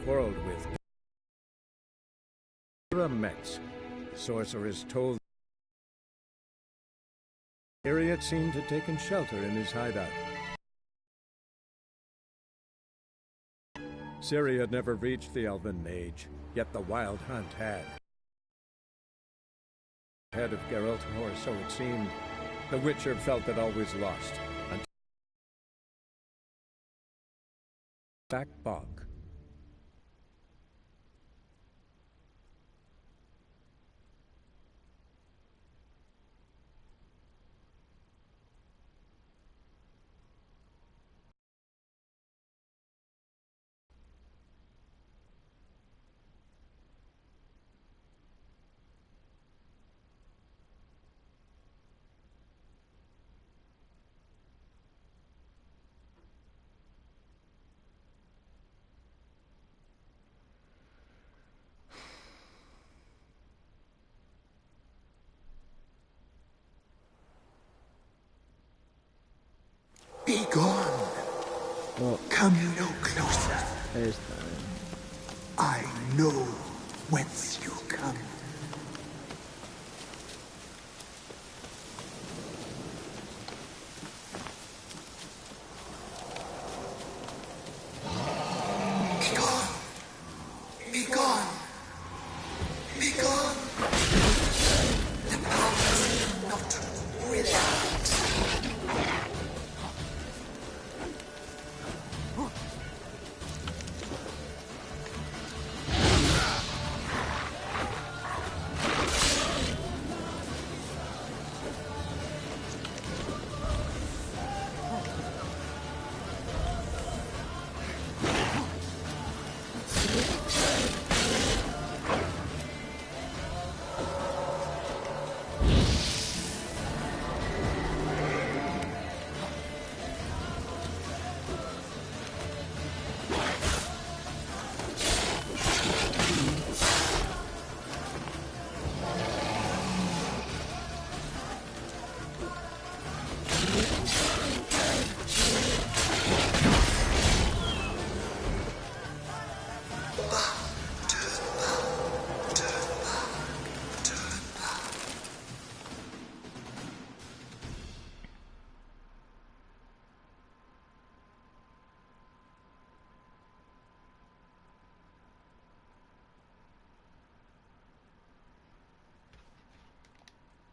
quarreled with Metz. The sorceress told Harriet seemed to have taken shelter in his hideout. Ciri had never reached the elven mage, yet the wild hunt had. Head of Geralt, or so it seemed. The Witcher felt it always lost. Until back bog. Be gone. Well, Come no closer. esta. I know whence you come. Be gone. Be gone. Be gone. The powers not relax.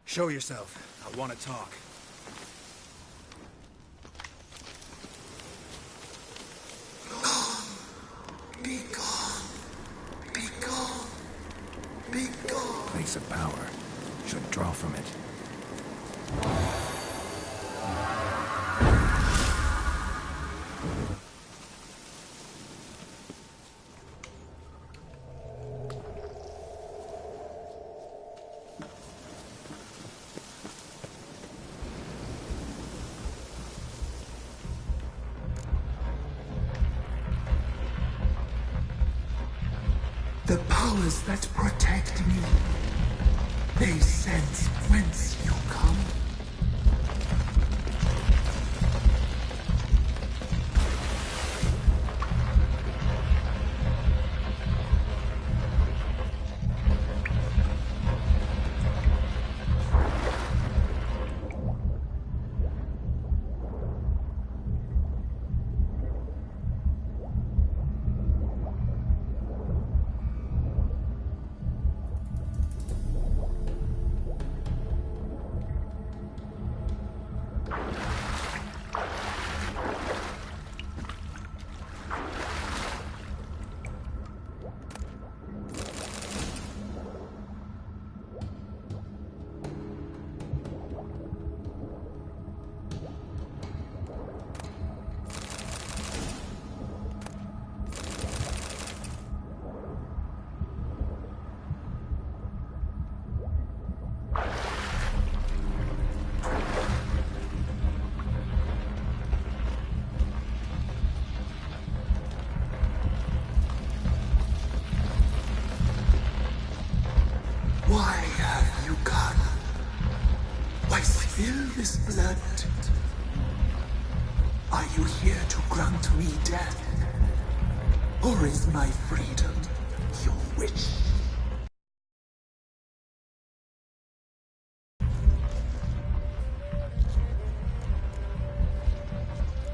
Show yourself. I want to talk. Be gone. Be gone. Be gone. Place of power. Should draw from it. The powers that protect me, they sense whence you come. Why have you gone? Why spill this blood? Are you here to grant me death? Or is my freedom your wish?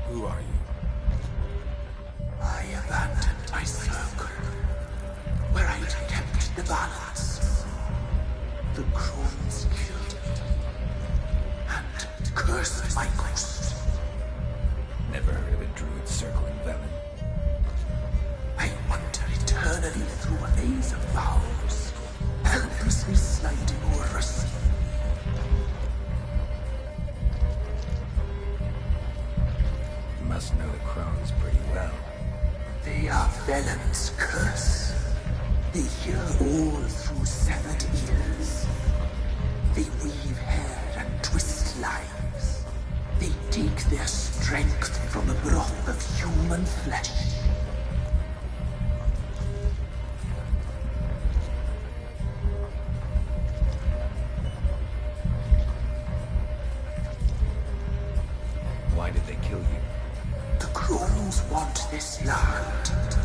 Who are you? I abandoned my circle, where I'd kept the balance. The crones killed me, and cursed my ghost. Never heard of a druid circling Velen. I wander eternally through a maze of vows, helplessly sliding over a sea. You must know the crones pretty well. They are Velen's curse. They hear all through severed ears. They weave hair and twist lives. They take their strength from the broth of human flesh. Why did they kill you? The crones want this land.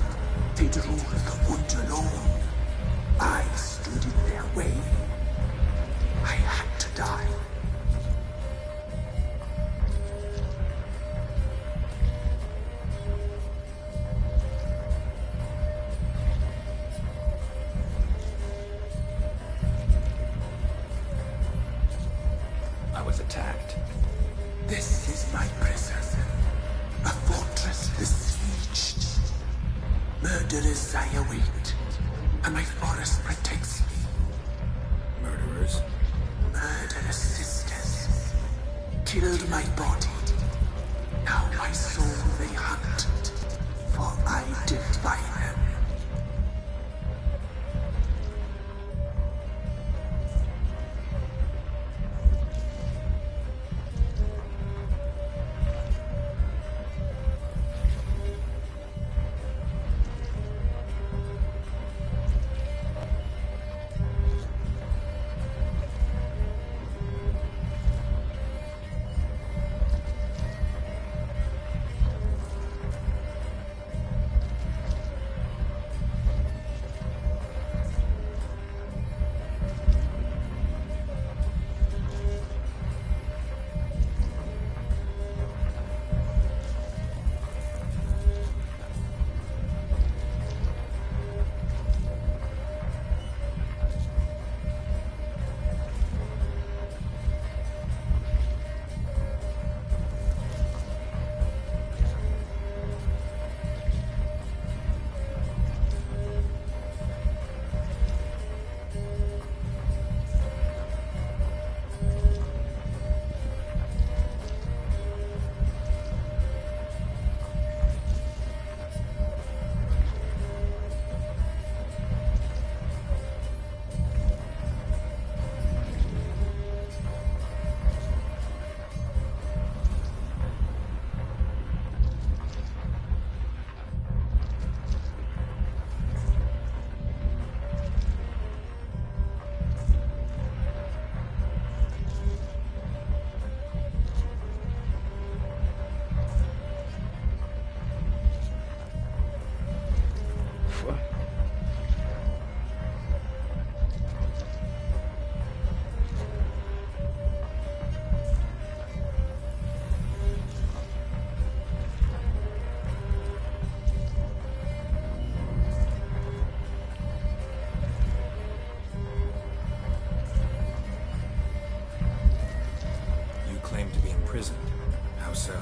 They'd rule the wood alone. I stood in their way. I had to die. I was attacked. This is my prison. A fortress besieged. Murderers I await, and my forest protects me. Murderers? Murderous sisters killed my body. Now my soul they hunt, for I defy them. Claim to be imprisoned. How so?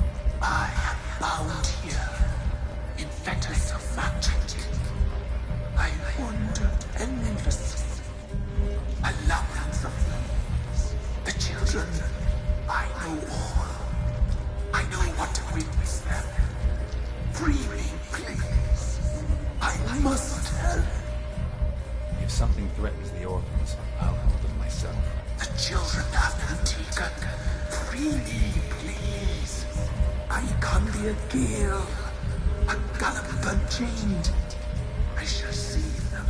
I am bound here, in fetters of magic. I wandered endlessly, a labyrinth of thieves. The children, I know all. I know what awaits them. Free me, please. I must help. If something threatens the orphans, I'll help them myself. The children have been taken. Free me, please. I can be a gale, a gallop unchained. I shall save them.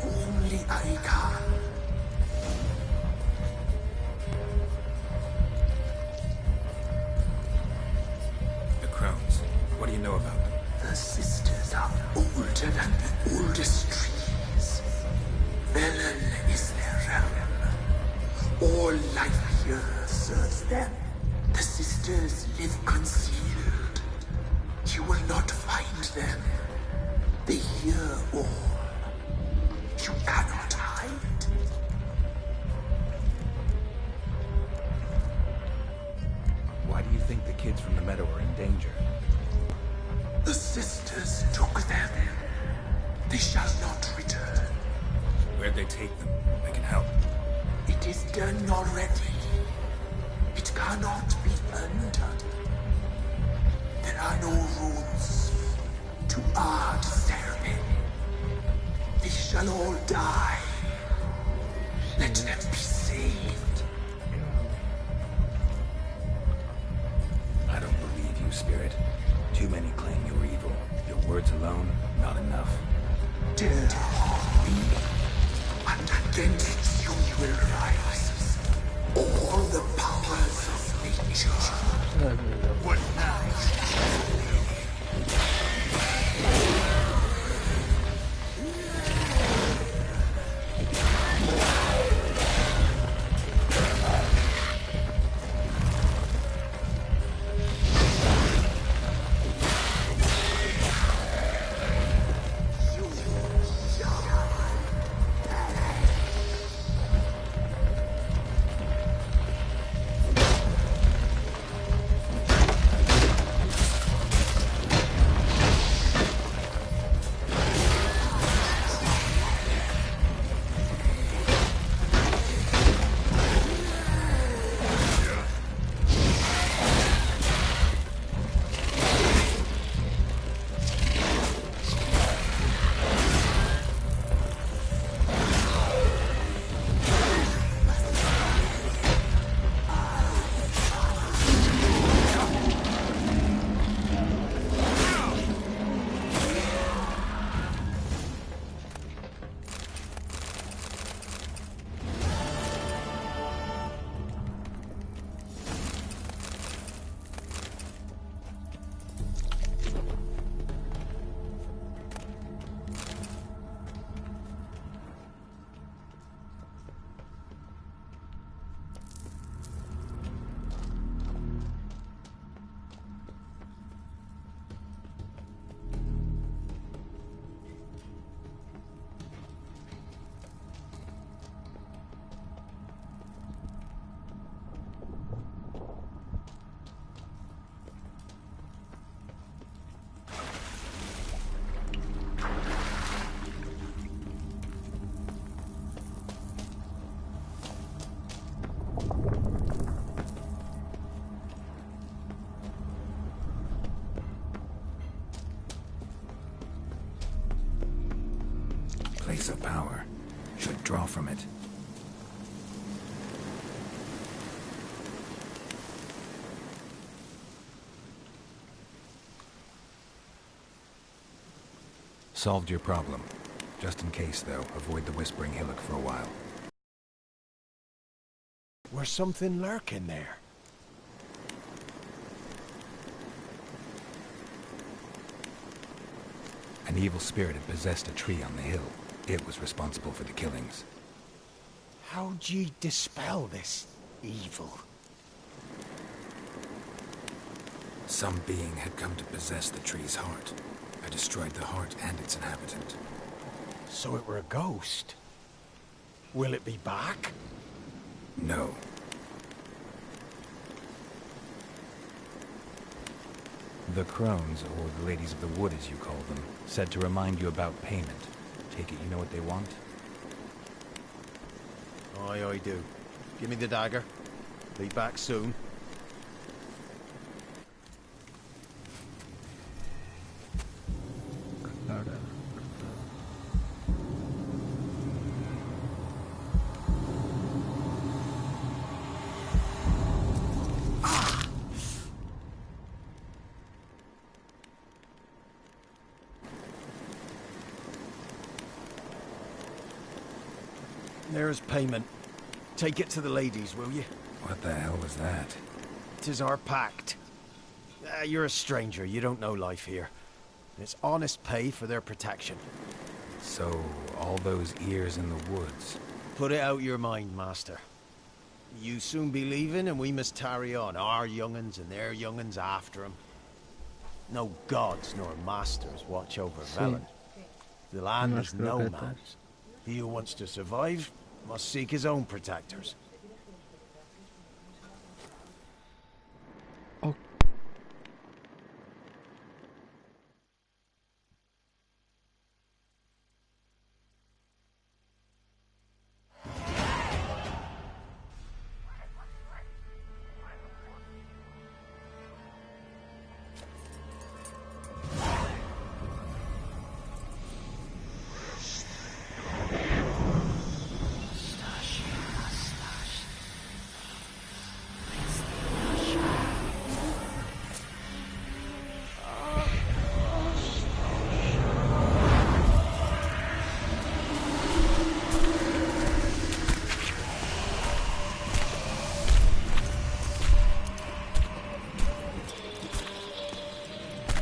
Only I can. The crones. What do you know about them? The sisters are old Lotus trees. Velen is their realm. All life here serves them. The sisters live concealed. You will not find them. They hear all. You cannot hide. Why do you think the kids from the meadow are in danger? The sisters took them. They shall not return. Where'd they take them? I can help. It is done already. It cannot be undone. There are no rules to our serving. They shall all die. Let them be saved. I don't believe you, Spirit. Too many claim you're evil. Your words alone, not enough. Dare harm me, and against you will rise all the powers of nature. What now? Place of power. Should draw from it. Solved your problem. Just in case, though, avoid the Whispering Hillock for a while. There's something lurking there. An evil spirit had possessed a tree on the hill. It was responsible for the killings. How'd ye dispel this evil? Some being had come to possess the tree's heart. I destroyed the heart and its inhabitant. So it were a ghost. Will it be back? No. The crones, or the ladies of the wood as you call them, said to remind you about payment. Take it you know what they want? Aye, I do. Give me the dagger. Be back soon. There's payment. Take it to the ladies, will you? What the hell was that? 'Tis our pact. You're a stranger, you don't know life here. It's honest pay for their protection. So, all those ears in the woods. Put it out your mind, Master. You soon be leaving, and we must tarry on, our young'uns and their young'uns after 'em. No gods nor masters watch over Velen. The land Unos is no croquetas. man's. He who wants to survive must seek his own protectors. Oh.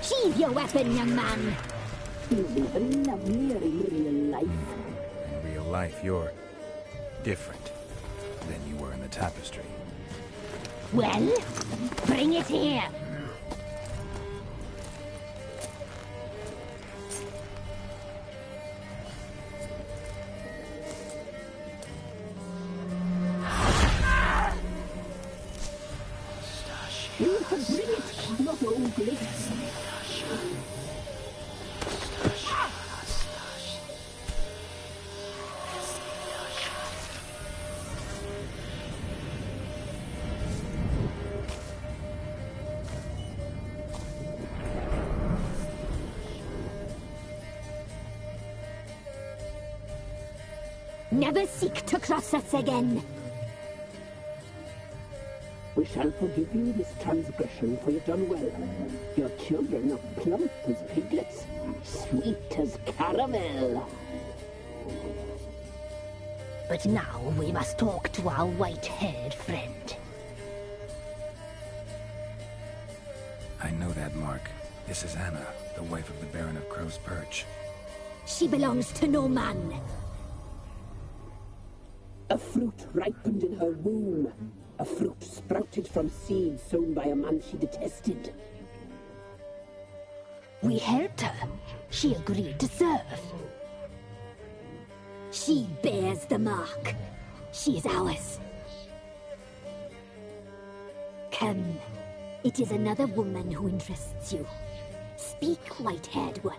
Sheathe your weapon, young man. You've even lovelier in real life. In real life, you're different than you were in the tapestry. Well, bring it here. You can bring it, not ugly. Never seek to cross us again. We shall forgive you this transgression, for you've done well. Your children are plump as piglets, sweet as caramel. But now we must talk to our white-haired friend. I know that mark. This is Anna, the wife of the Baron of Crow's Perch. She belongs to no man. A fruit ripened in her womb. A fruit sprouted from seeds sown by a man she detested. We helped her. She agreed to serve. She bears the mark. She is ours. Come. It is another woman who interests you. Speak, white-haired one.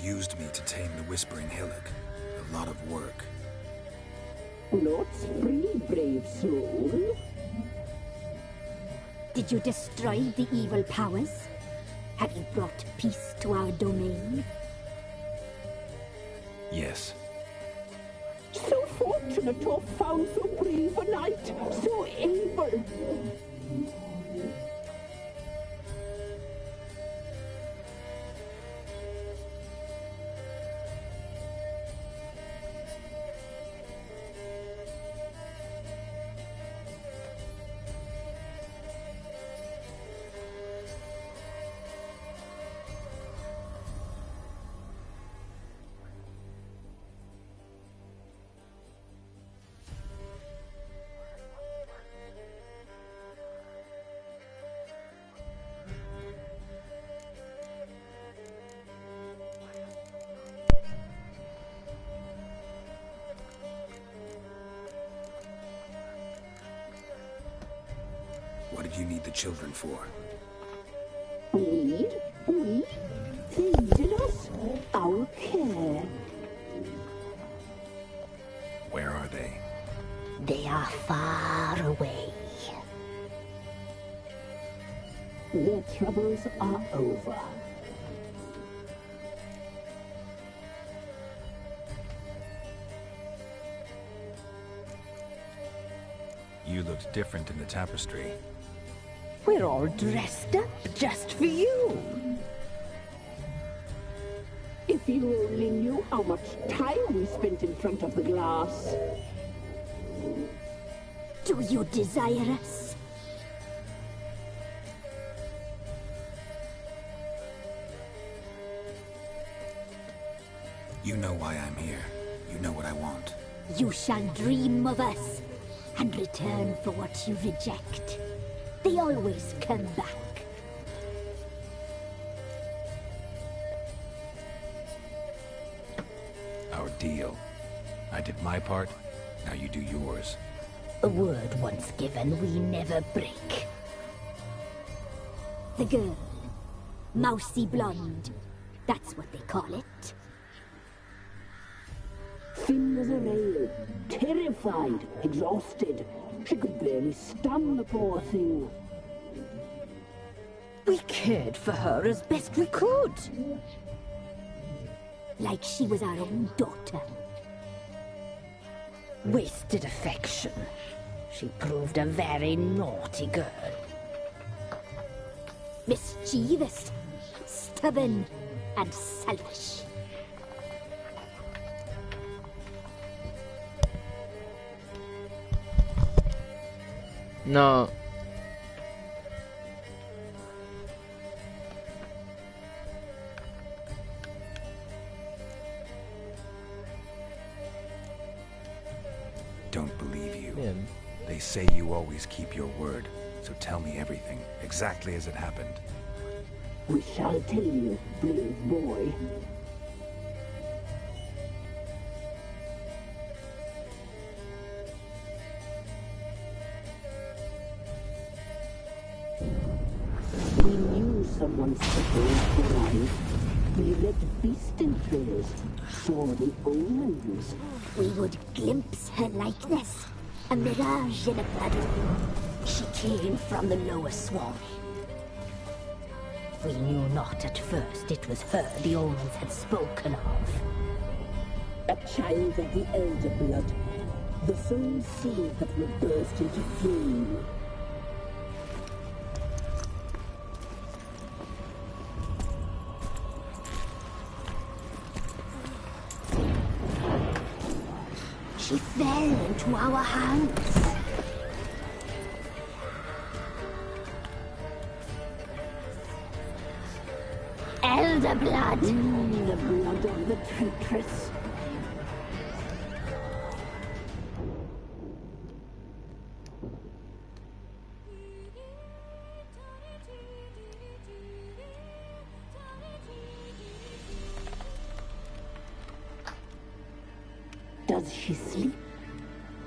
used me to tame the Whispering Hillock. A lot of work. Not free, brave soul. Did you destroy the evil powers? Have you brought peace to our domain? Yes. So fortunate to have found so brave a knight, so able. What did you need the children for? Need? We? They needed us. Our care. Where are they? They are far away. Their troubles are over. You looked different in the tapestry. We're all dressed up just for you. If you only knew how much time we spent in front of the glass. Do you desire us? You know why I'm here. You know what I want. You shall dream of us and return for what you reject. They always come back. Our deal. I did my part, now you do yours. A word once given, we never break. The girl. Mousy blonde. That's what they call it. Thin as a rail, terrified, exhausted. She could barely stand, the poor thing. We cared for her as best we could. Like she was our own daughter. Wasted affection. She proved a very naughty girl. Mischievous, stubborn, and selfish. No. Don't believe you. Yeah. They say you always keep your word, so tell me everything, exactly as it happened. We shall tell you, brave boy. We knew someone supposed to arrive. We read beast entrails, saw the omens. We would glimpse her like this, a mirage in a puddle. She came from the lower swamp. We knew not at first it was her the omens had spoken of. A child of the elder blood, the sole seed that would burst into flame. She fell into our hands. Elder blood. The blood of the traitress. Does she sleep?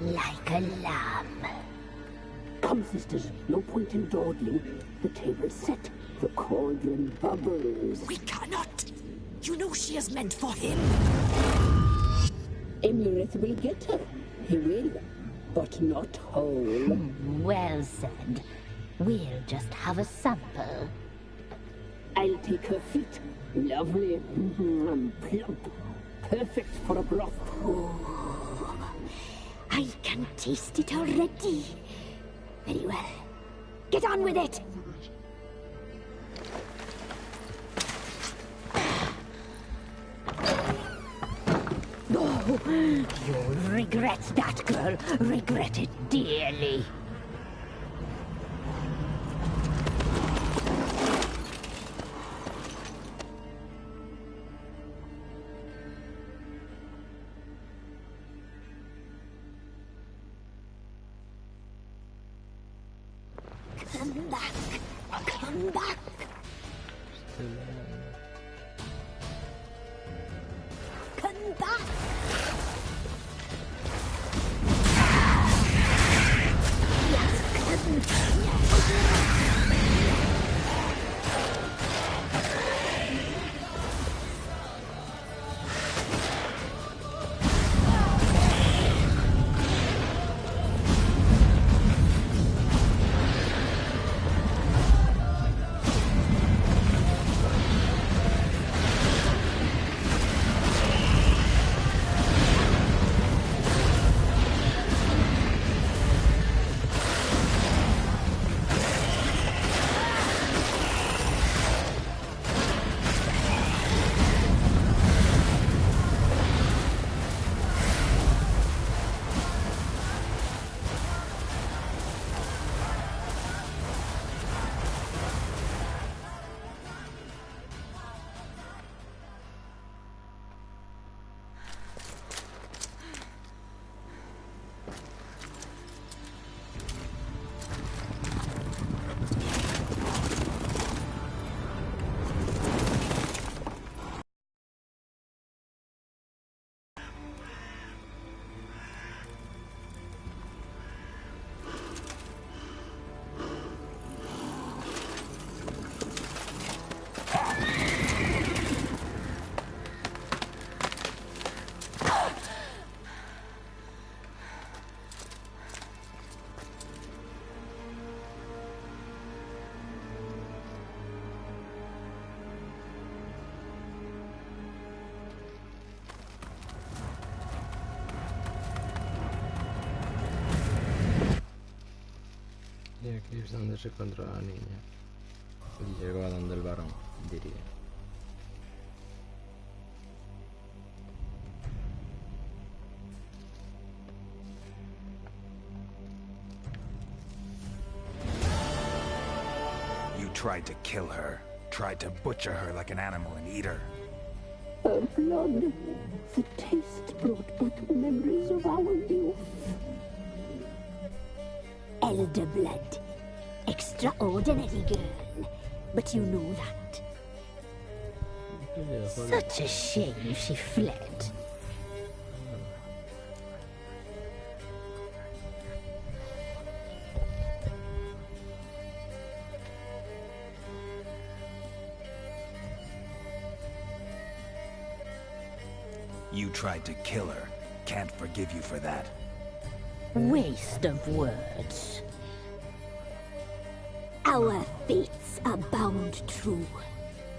Like a lamb. Come, sisters, no point in dawdling. The table's set. The cauldron bubbles. We cannot. You know she is meant for him. Emirath will get her. He will, but not whole. Well said. We'll just have a sample. I'll take her feet. Lovely and plump. Perfect for a broth. I can taste it already. Very well. Get on with it! Oh, you'll regret that, girl. Regret it dearly. Come back. Come back. Come back. Y aquí es donde se encontró la niña. Y llegó a donde el varón, diría. You tried to kill her. Tried to butcher her like an animal and eat her. Her blood. The taste brought back memories of our youth. Elder blood. Extraordinary girl. But you know that. Such a shame she fled. You tried to kill her. Can't forgive you for that. Waste of words. Our fates are bound true.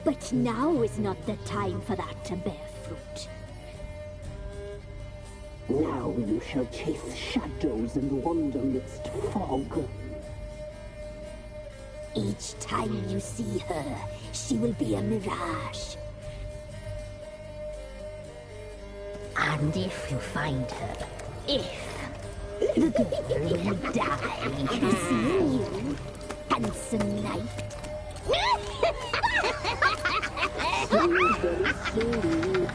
But now is not the time for that to bear fruit. Now you shall chase shadows and wander midst fog. Each time you see her, she will be a mirage. And if you find her, the girl will die. Seeing you, handsome knight. Very soon.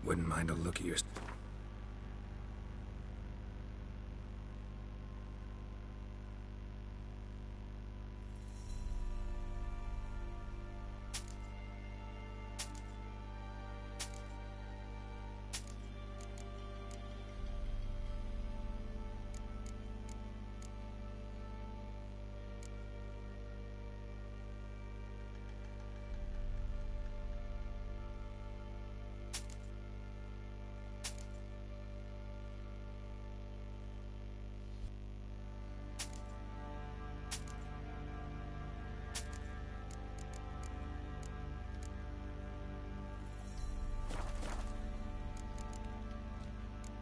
Wouldn't mind a look at your...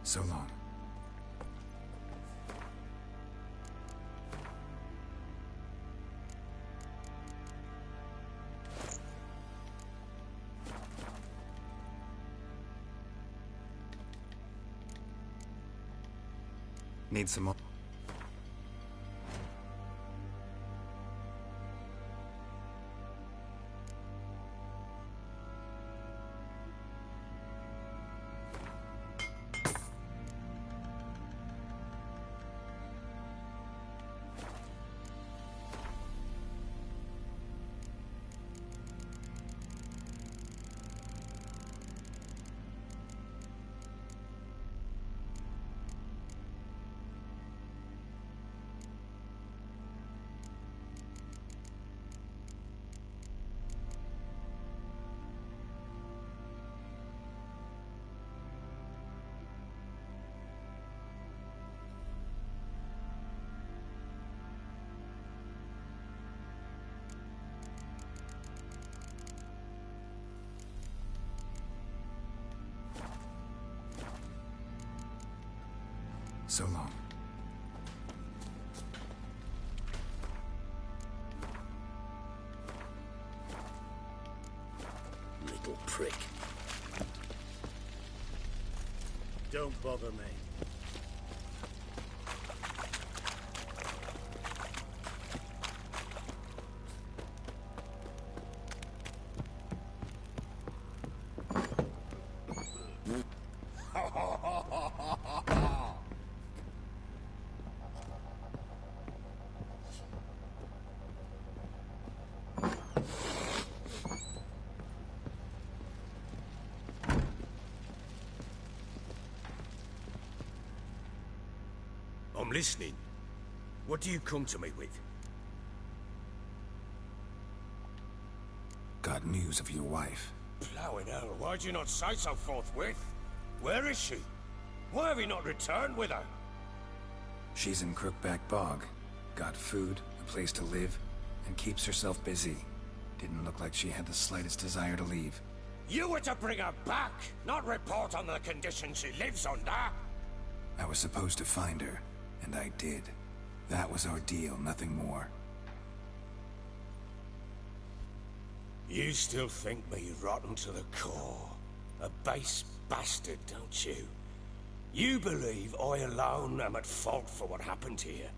So long. Need some more? So long. Little prick. Don't bother me. I'm listening. What do you come to me with? Got news of your wife. Plowing hell, why'd you not say so forthwith? Where is she? Why have you not returned with her? She's in Crookback Bog. Got food, a place to live, and keeps herself busy. Didn't look like she had the slightest desire to leave. You were to bring her back, not report on the conditions she lives under. I was supposed to find her, and I did. That was our deal, nothing more. You still think me rotten to the core. A base bastard, don't you? You believe I alone am at fault for what happened here.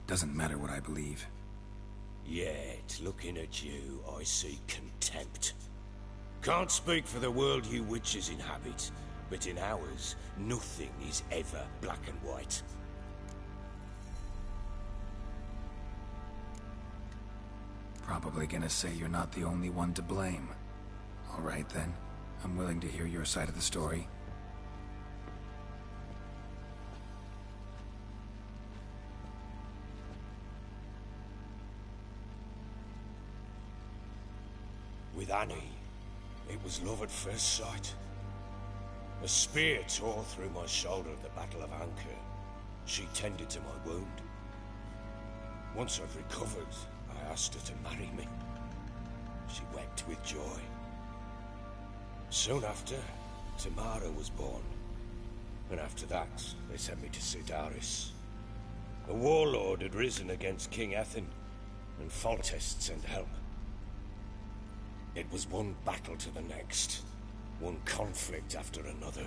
Doesn't matter what I believe. Yet, looking at you, I see contempt. Can't speak for the world you witches inhabit, but in ours, nothing is ever black and white. Probably gonna say you're not the only one to blame. All right then, I'm willing to hear your side of the story. With Annie, it was love at first sight. A spear tore through my shoulder at the Battle of Anchor. She tended to my wound. Once I'd recovered, I asked her to marry me. She wept with joy. Soon after, Tamara was born. And after that, they sent me to Sidaris. A warlord had risen against King Ethan, and Foltest sent help. It was one battle to the next, one conflict after another.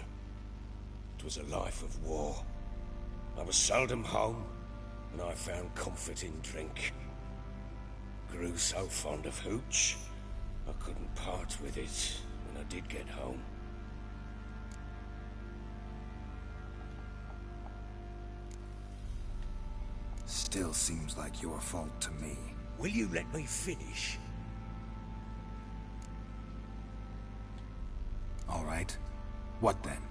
It was a life of war. I was seldom home, and I found comfort in drink. Grew so fond of hooch, I couldn't part with it when I did get home. Still seems like your fault to me. Will you let me finish? All right. What then?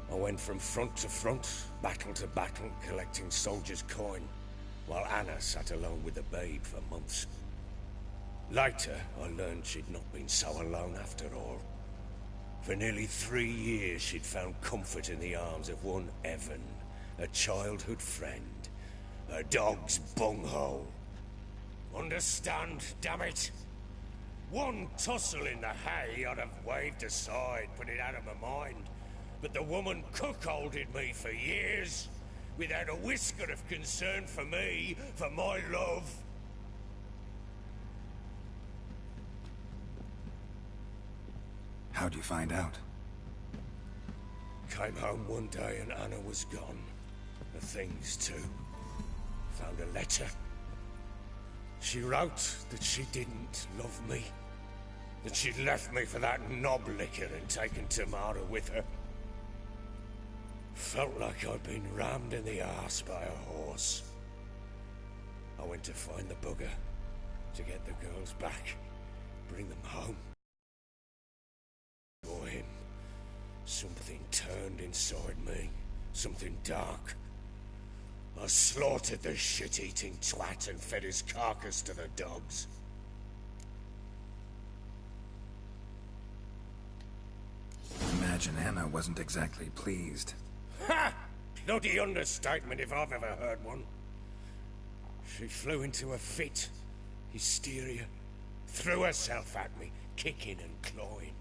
I went from front to front, battle to battle, collecting soldiers' coin, while Anna sat alone with the babe for months. Later, I learned she'd not been so alone after all. For nearly 3 years, she'd found comfort in the arms of one Evan, a childhood friend, a dog's bunghole. Understand, damn it? One tussle in the hay I'd have waved aside, put it out of my mind. But the woman cuckolded me for years, without a whisker of concern for me, for my love. How'd you find out? Came home one day and Anna was gone. The things too. Found a letter. She wrote that she didn't love me. That she'd left me for that knob licker and taken Tamara with her. Felt like I'd been rammed in the arse by a horse. I went to find the bugger, to get the girls back, bring them home. For him, something turned inside me, something dark. I slaughtered the shit-eating twat and fed his carcass to the dogs. Imagine Anna wasn't exactly pleased. Ha! Bloody understatement if I've ever heard one. She flew into a fit, hysteria, threw herself at me, kicking and clawing.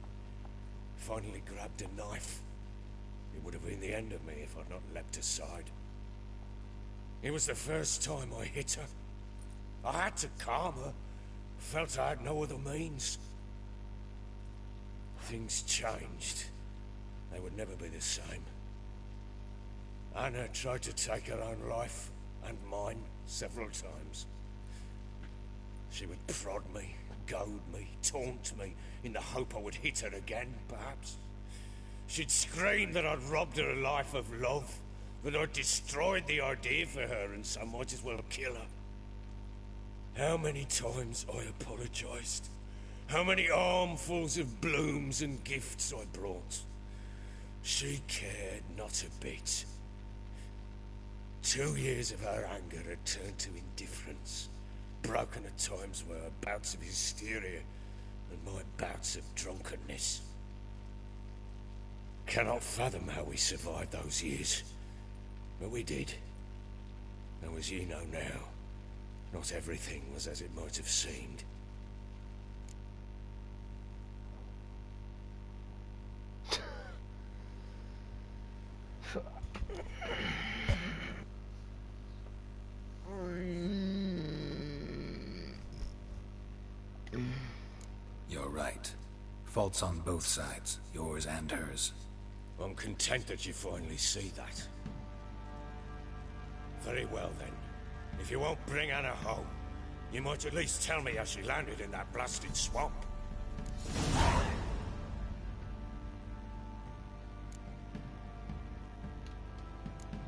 Finally grabbed a knife. It would have been the end of me if I'd not leapt aside. It was the first time I hit her. I had to calm her. Felt I had no other means. Things changed. They would never be the same. Anna tried to take her own life, and mine, several times. She would prod me, goad me, taunt me, in the hope I would hit her again, perhaps. She'd scream that I'd robbed her life of love, that I'd destroyed the idea for her, and so might as well kill her. How many times I apologized. How many armfuls of blooms and gifts I brought. She cared not a bit. 2 years of her anger had turned to indifference, broken at times by her bouts of hysteria and my bouts of drunkenness. Cannot fathom how we survived those years, but we did. Though as you know now, not everything was as it might have seemed. You're right. Faults on both sides, yours and hers. I'm content that you finally see that. Very well then. If you won't bring Anna home, you might at least tell me how she landed in that blasted swamp.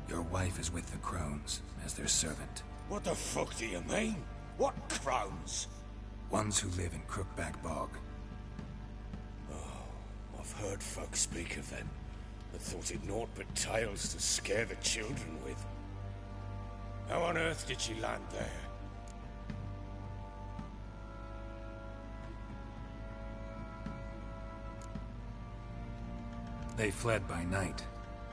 Your wife is with the Crones, as their servant. What the fuck do you mean? What crones? Ones who live in Crookback Bog. Oh, I've heard folk speak of them, but thought it naught but tales to scare the children with. How on earth did she land there? They fled by night.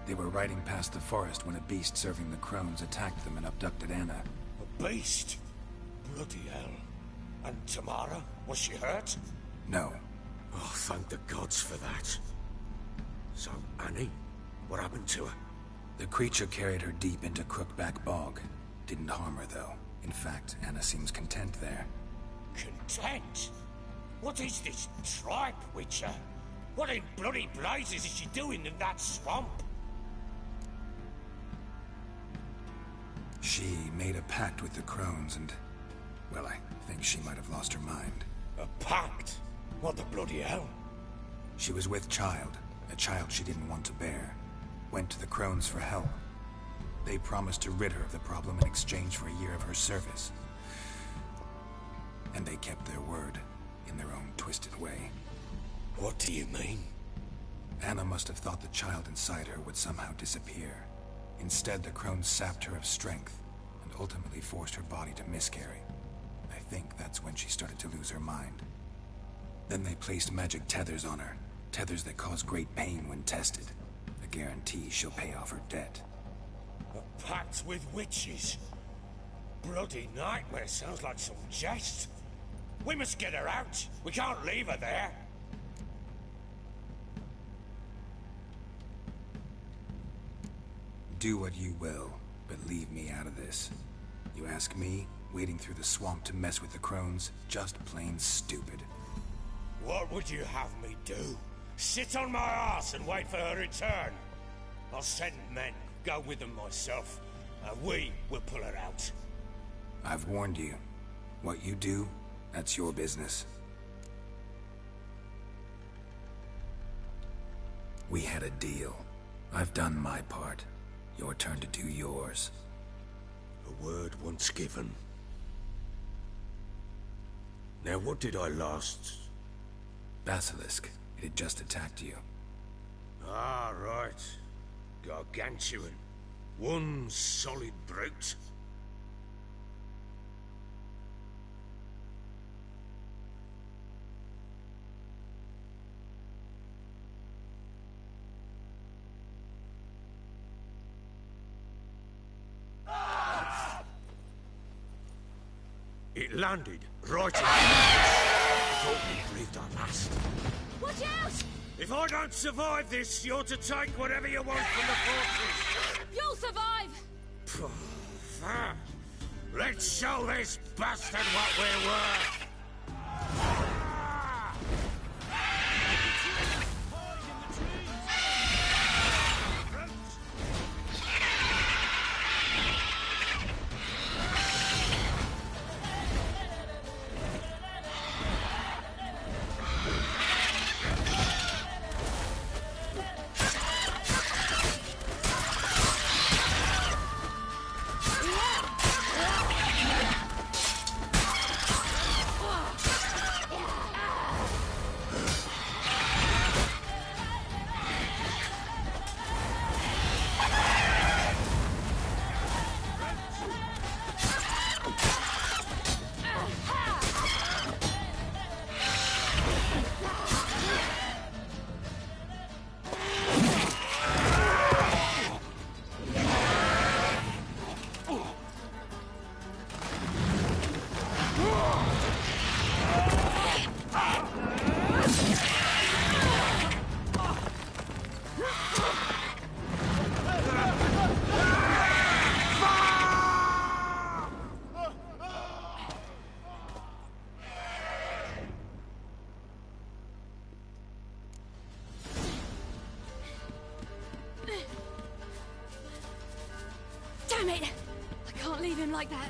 They were riding past the forest when a beast serving the Crones attacked them and abducted Anna. A beast? Bloody hell. And Tamara? Was she hurt? No. Oh, thank the gods for that. So, Annie? What happened to her? The creature carried her deep into Crookback Bog. Didn't harm her, though. In fact, Anna seems content there. Content? What is this tripe, Witcher? What in bloody blazes is she doing in that swamp? She made a pact with the crones and... well, I think she might have lost her mind. A pact? What the bloody hell? She was with child, a child she didn't want to bear. Went to the crones for help. They promised to rid her of the problem in exchange for a year of her service. And they kept their word, in their own twisted way. What do you mean? Anna must have thought the child inside her would somehow disappear. Instead, the crones sapped her of strength, and ultimately forced her body to miscarry. I think that's when she started to lose her mind. Then they placed magic tethers on her, tethers that cause great pain when tested. A guarantee she'll pay off her debt. A pact with witches? Bloody nightmare, sounds like some jest. We must get her out. We can't leave her there. Do what you will, but leave me out of this. You ask me, wading through the swamp to mess with the crones, just plain stupid. What would you have me do? Sit on my ass and wait for her return? I'll send men, go with them myself, and we will pull her out. I've warned you. What you do, that's your business. We had a deal. I've done my part. Your turn to do yours. A word once given. Now what did I last... Basilisk. It had just attacked you. Ah, right. Gargantuan. One solid brute. It landed right in the I thought we breathed our last. Watch out! If I don't survive this, you're to take whatever you want from the fortress. You'll survive! Let's show this bastard what we're worth. Damn it! I can't leave him like that.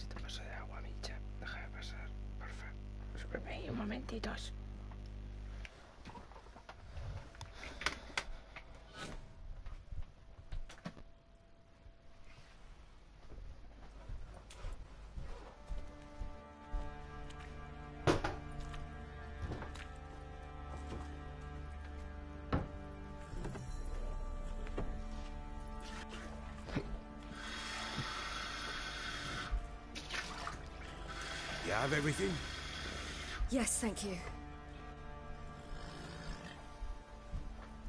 necesito vaso de agua, Micha. Déjame pasar, por favor. Súbeme ahí un momentitos. You have everything? Yes, thank you.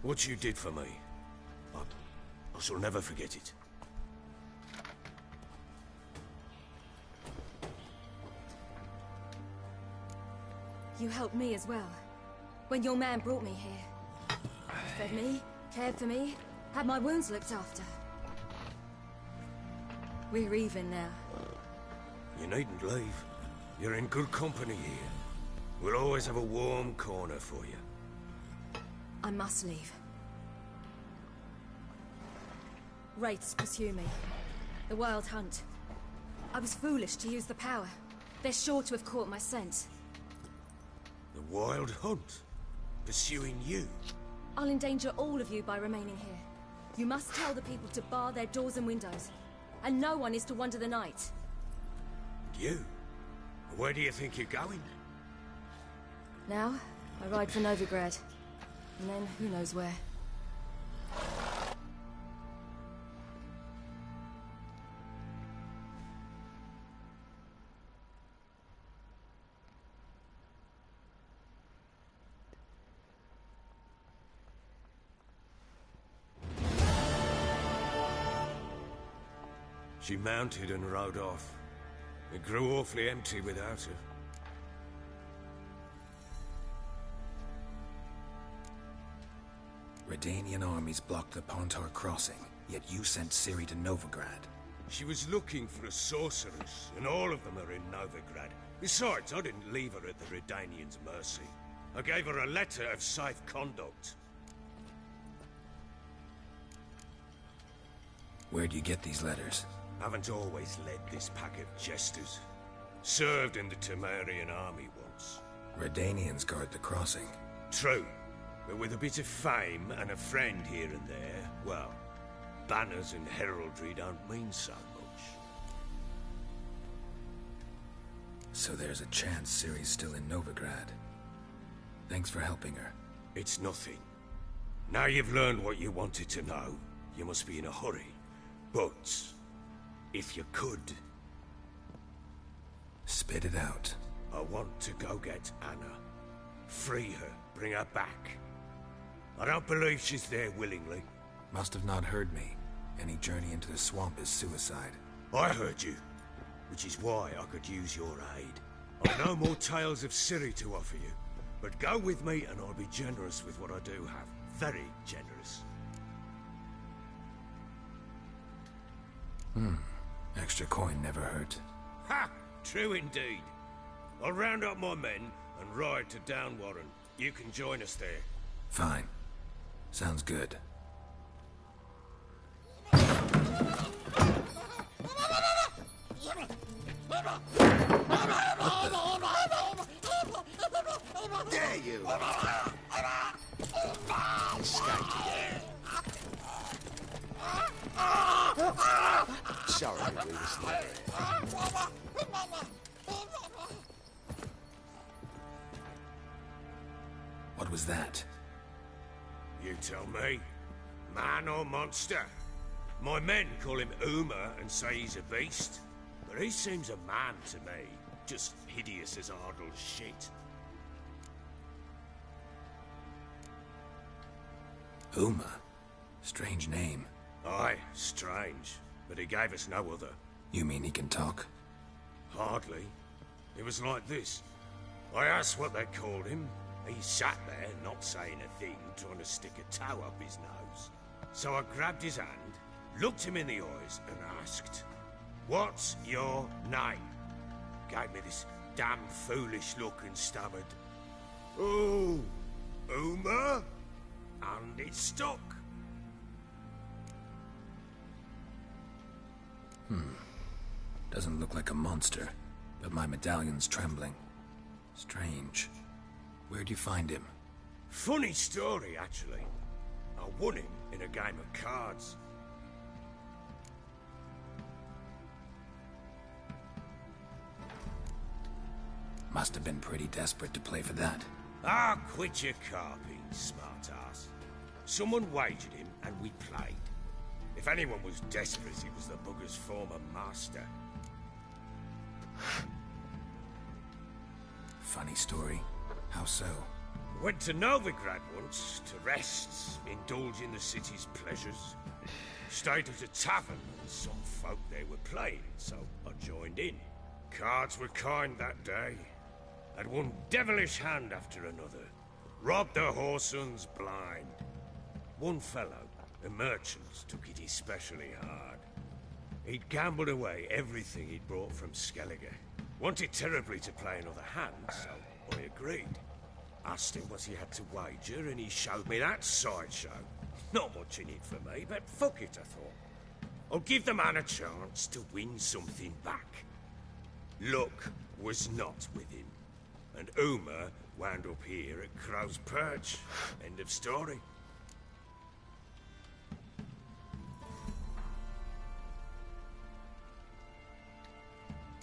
What you did for me, I shall never forget it. You helped me as well. When your man brought me here. Fed me, cared for me, had my wounds looked after. We're even now. You needn't leave. You're in good company here. We'll always have a warm corner for you. I must leave. Wraiths pursue me. The Wild Hunt. I was foolish to use the power. They're sure to have caught my scent. The Wild Hunt? Pursuing you? I'll endanger all of you by remaining here. You must tell the people to bar their doors and windows. And no one is to wander the night. You? Where do you think you're going? Now, I ride for Novigrad. And then, who knows where. She mounted and rode off. It grew awfully empty without her. Redanian armies blocked the Pontar crossing, yet you sent Ciri to Novigrad. She was looking for a sorceress, and all of them are in Novigrad. Besides, I didn't leave her at the Redanians' mercy. I gave her a letter of safe conduct. Where'd you get these letters? Haven't always led this pack of jesters. Served in the Temerian army once. Redanians guard the crossing. True. But with a bit of fame and a friend here and there, well, banners and heraldry don't mean so much. So there's a chance Ciri's still in Novigrad. Thanks for helping her. It's nothing. Now you've learned what you wanted to know, you must be in a hurry. But, if you could... Spit it out. I want to go get Anna. Free her, bring her back. I don't believe she's there willingly. Must have not heard me. Any journey into the swamp is suicide. I heard you, which is why I could use your aid. I've no more tales of Ciri to offer you, but go with me and I'll be generous with what I do have. Very generous. Extra coin never hurt. Ha! True indeed. I'll round up my men and ride to Downwarren. You can join us there. Fine. Sounds good. Dare you! Escaped again. Sorry to do this later. What was that? You tell me. Man or monster? My men call him Uma and say he's a beast. But he seems a man to me. Just hideous as Ardle's shit. Uma? Strange name. Aye, strange. But he gave us no other. You mean he can talk? Hardly. It was like this. I asked what they called him. He sat there, not saying a thing, trying to stick a toe up his nose. So I grabbed his hand, looked him in the eyes, and asked, "What's your name?" Gave me this damn foolish look and stammered, "Oh, Uma?" And it stuck. Doesn't look like a monster, but my medallion's trembling. Strange. Where'd you find him? Funny story, actually. I won him in a game of cards. Must have been pretty desperate to play for that. Ah, quit your carping, smart-ass. Someone wagered him, and we played. If anyone was desperate, he was the bugger's former master. Funny story. How so? Went to Novigrad once, to rest, indulge in the city's pleasures. Stayed at a tavern, and some folk there were playing, so I joined in. Cards were kind that day. Had one devilish hand after another. Robbed the whoresun's blind. One fellow, a merchant, took it especially hard. He'd gambled away everything he'd brought from Skellige. Wanted terribly to play another hand, so I agreed. Asked him what he had to wager, and he showed me that sideshow. Not much in it for me, but fuck it, I thought. I'll give the man a chance to win something back. Luck was not with him, and Uma wound up here at Crow's Perch. End of story.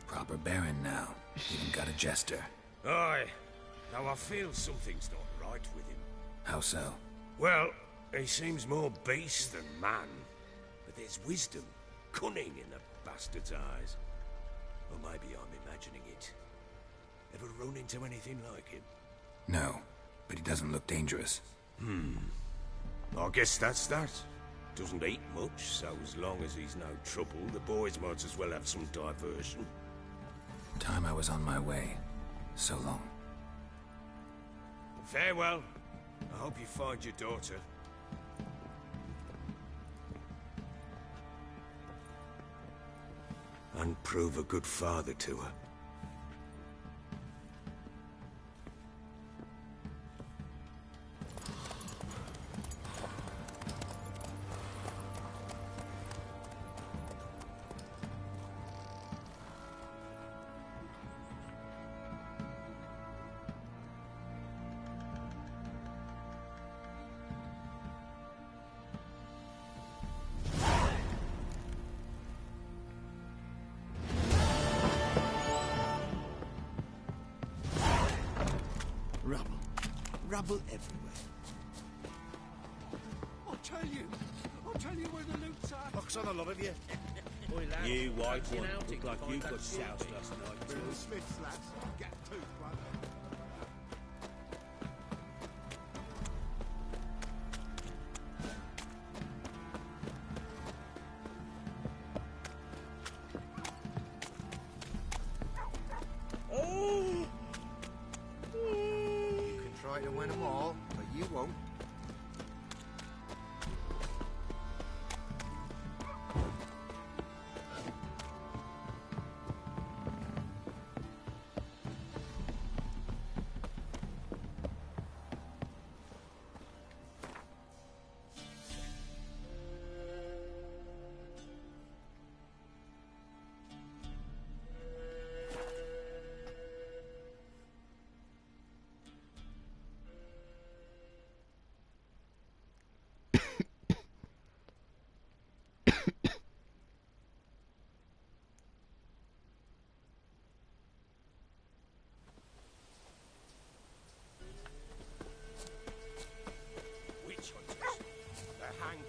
Proper baron now. Even got a jester. Aye. Now I feel something's not right with him. How so? Well, he seems more beast than man. But there's wisdom, cunning in the bastard's eyes. Or maybe I'm imagining it. Ever run into anything like him? No, but he doesn't look dangerous. I guess that's that. Doesn't eat much, so as long as he's no trouble, the boys might as well have some diversion. Time I was on my way. So long. Farewell. I hope you find your daughter. And prove a good father to her. Rubble everywhere. I'll tell you where the loot's at. Box on the love of you. You white one, look like you got soused last night too. The Smiths, lads. Get to, brother. You can try to win them all, but you won't.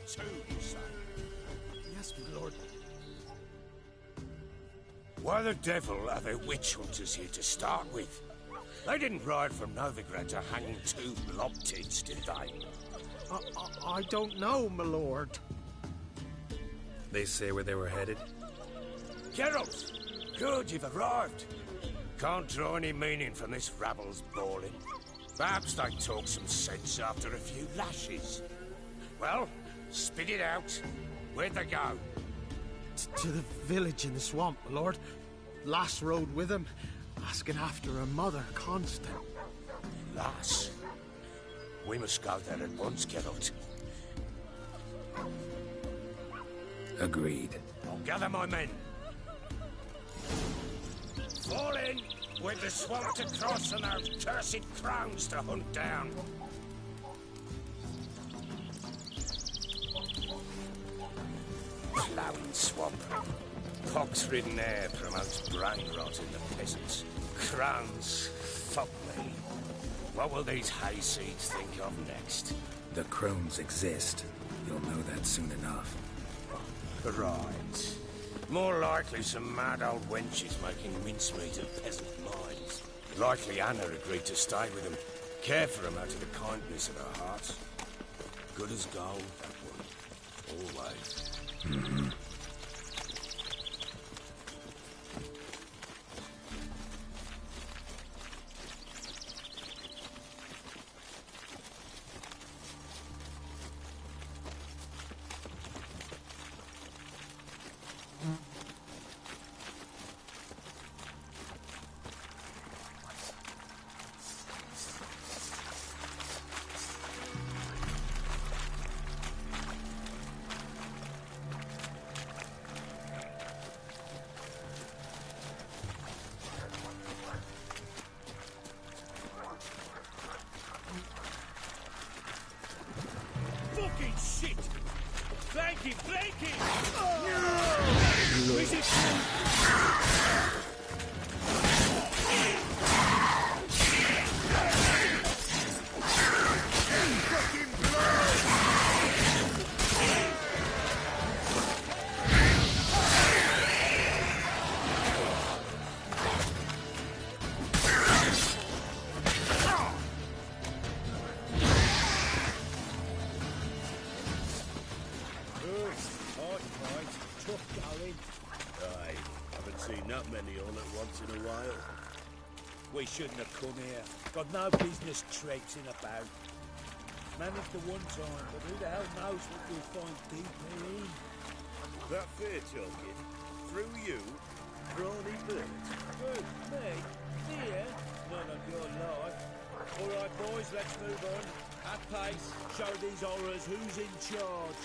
Too, you say? Yes, my lord. Why the devil are there witch hunters here to start with? They didn't ride from Novigrad to hang two blob-tits, did they? I don't know, my lord. They say where they were headed? Geralt! Good, you've arrived. Can't draw any meaning from this rabble's bawling. Perhaps they talk some sense after a few lashes. Well, spit it out. Where'd they go? To the village in the swamp, my lord. Lass rode with him, asking after her mother, Constant. Lass? We must go there at once, Geralt. Agreed. I'll gather my men. Fall in! With the swamp to cross and our cursed crowns to hunt down. Ploughing swamp. Pox-ridden air promotes brain rot in the peasants. Crowns, fuck me. What will these hayseeds think of next? The crones exist. You'll know that soon enough. Right. More likely some mad old wenches making mincemeat of peasant minds. Likely Anna agreed to stay with them, care for them out of the kindness of her heart. Good as gold, that one. Always. Mm-hmm. Fucking shit! Flanking! Flanking! We shouldn't have come here. Got no business traipsing about. Managed the one time, but who the hell knows what we'll find deep in? That fair talking? Through you? Brawny bird? Who? Me? Here? None of your life. All right, boys, let's move on. At pace. Show these horrors who's in charge.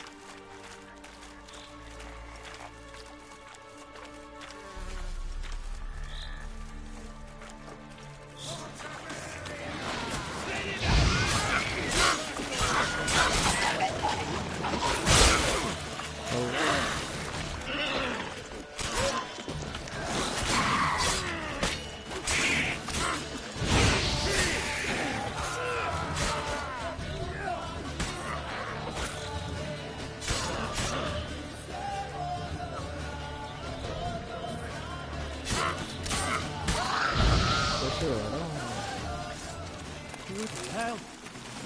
Hell,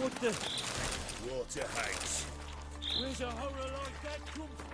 what the? Water hates. Where's a horror like that come from?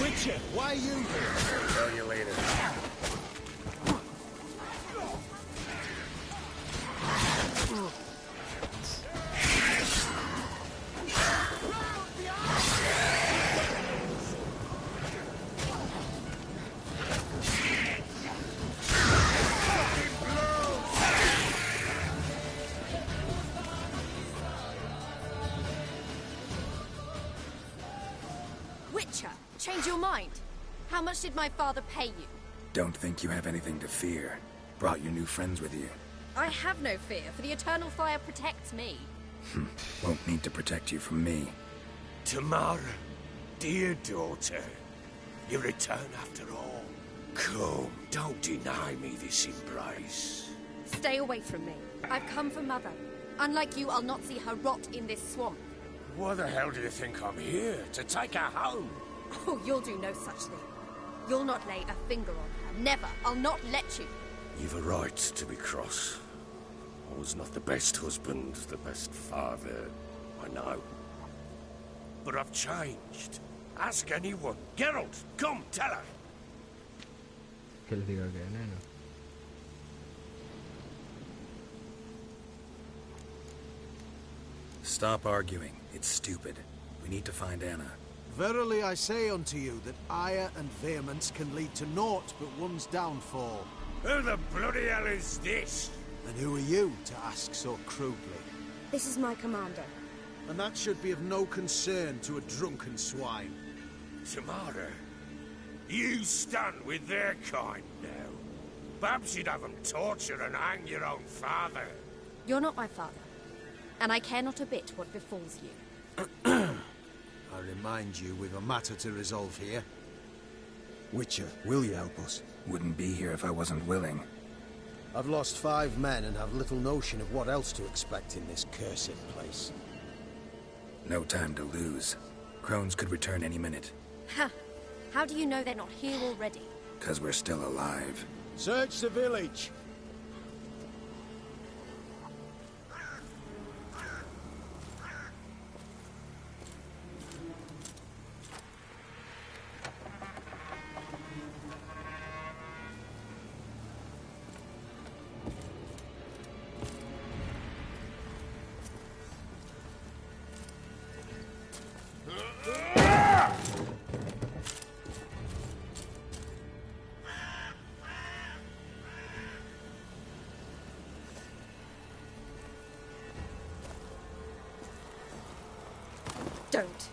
Witcher, why are you here? I'll tell you later. Change your mind. How much did my father pay you? Don't think you have anything to fear. Brought your new friends with you. I have no fear, for the eternal fire protects me. Won't need to protect you from me. Tamara, dear daughter, you return after all. Come, don't deny me this embrace. Stay away from me. I've come for Mother. Unlike you, I'll not see her rot in this swamp. Why the hell do you think I'm here? To take her home? Oh, you'll do no such thing. You'll not lay a finger on her. Never. I'll not let you. You've a right to be cross. I was not the best husband, the best father, I know. But I've changed. Ask anyone. Geralt, come, tell her. Que le diga que neno. Stop arguing. It's stupid. We need to find Anna. Verily I say unto you that ire and vehemence can lead to naught but one's downfall. Who the bloody hell is this? And who are you to ask so crudely? This is my commander. And that should be of no concern to a drunken swine. Tamara, you stand with their kind now. Perhaps you'd have them torture and hang your own father. You're not my father. And I care not a bit what befalls you. I remind you, we've a matter to resolve here. Witcher, will you help us? Wouldn't be here if I wasn't willing. I've lost 5 men and have little notion of what else to expect in this cursed place. No time to lose. Crones could return any minute. Ha! How do you know they're not here already? 'Cause we're still alive. Search the village! Don't.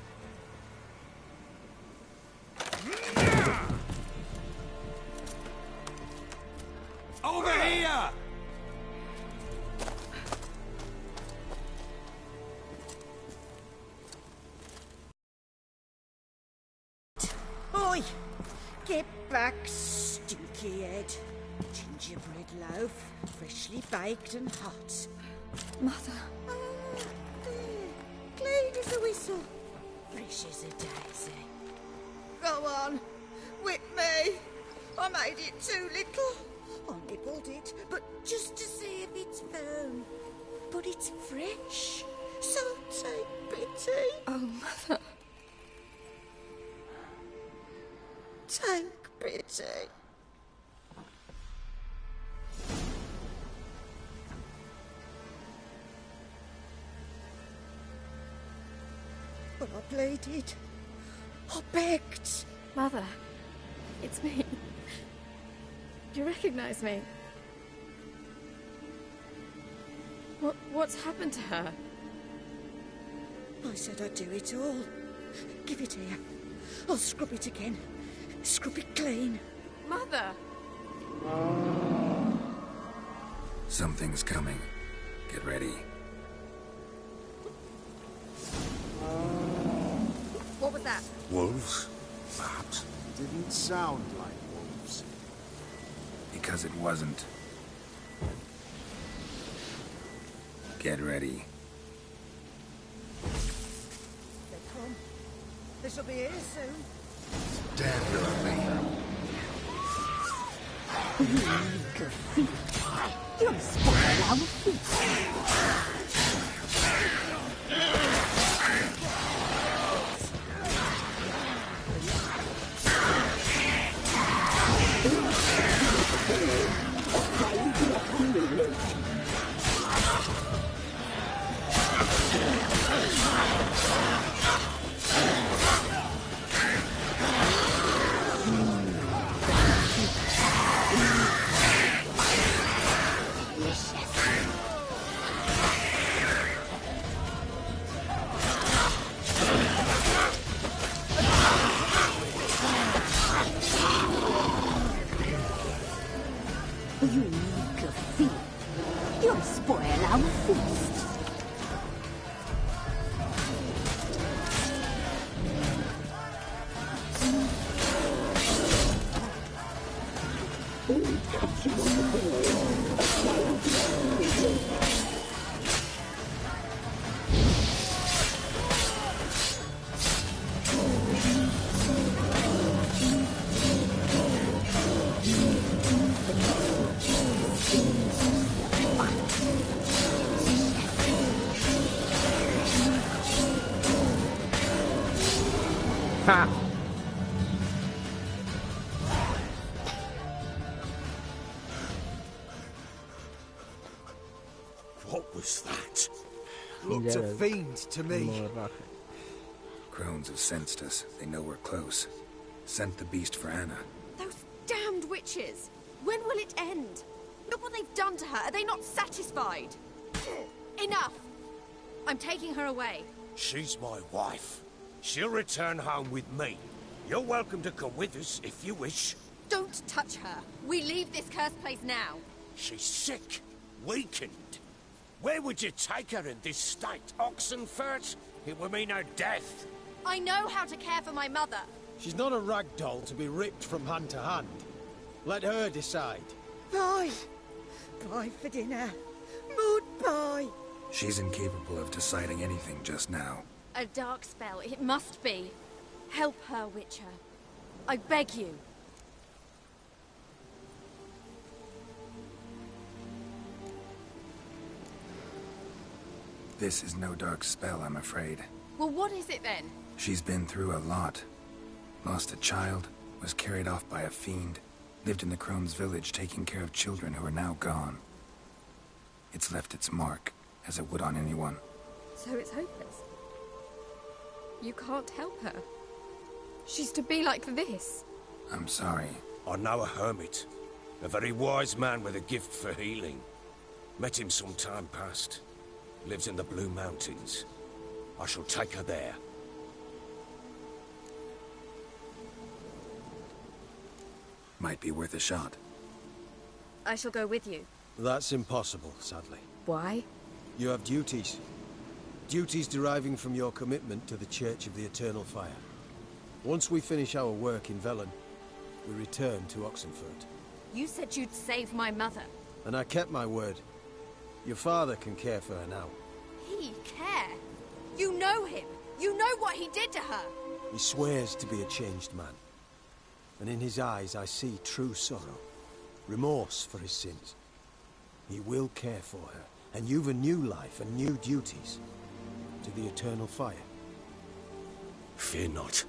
Over here! Oi! Get back, stinky head. Gingerbread loaf, freshly baked and hot. Mother. Clean as a whistle. Fresh as a daisy. Go on. Whip me. I made it too little. I nibbled it, but just to see if it's firm. But it's fresh. So take pity. Oh, Mother. Take pity. But I pleaded. I begged. Mother, it's me. You recognize me? What's happened to her? I said I'd do it all. Give it here. I'll scrub it again. Scrub it clean. Mother! Something's coming. Get ready. What was that? Wolves? Perhaps. Didn't sound like wolves. Because it wasn't. Get ready. They come. They shall be here soon. Stand early. Little thief. You'll spoil our feast. Ha! What was that? Looked a fiend to me. Crones have sensed us. They know we're close. Sent the beast for Anna. Those damned witches! When will it end? Look what they've done to her. Are they not satisfied? Enough! I'm taking her away. She's my wife. She'll return home with me. You're welcome to come with us if you wish. Don't touch her. We leave this cursed place now. She's sick, weakened. Where would you take her in this state? Oxenfurt? It would mean her death. I know how to care for my mother. She's not a rag doll to be ripped from hand to hand. Let her decide. Bye. Bye for dinner. Mood bye. She's incapable of deciding anything just now. A dark spell, it must be. Help her, Witcher. I beg you. This is no dark spell, I'm afraid. Well, what is it then? She's been through a lot. Lost a child, was carried off by a fiend, lived in the Crone's village taking care of children who are now gone. It's left its mark, as it would on anyone. So it's hopeless. You can't help her. She's to be like this. I'm sorry. I know a hermit. A very wise man with a gift for healing. Met him some time past. Lives in the Blue Mountains. I shall take her there. Might be worth a shot. I shall go with you. That's impossible, sadly. Why? You have duties. Duties deriving from your commitment to the Church of the Eternal Fire. Once we finish our work in Velen, we return to Oxenfurt. You said you'd save my mother. And I kept my word. Your father can care for her now. He care? You know him. You know what he did to her. He swears to be a changed man. And in his eyes I see true sorrow. Remorse for his sins. He will care for her. And you've a new life and new duties. To the Eternal Fire. Fear not.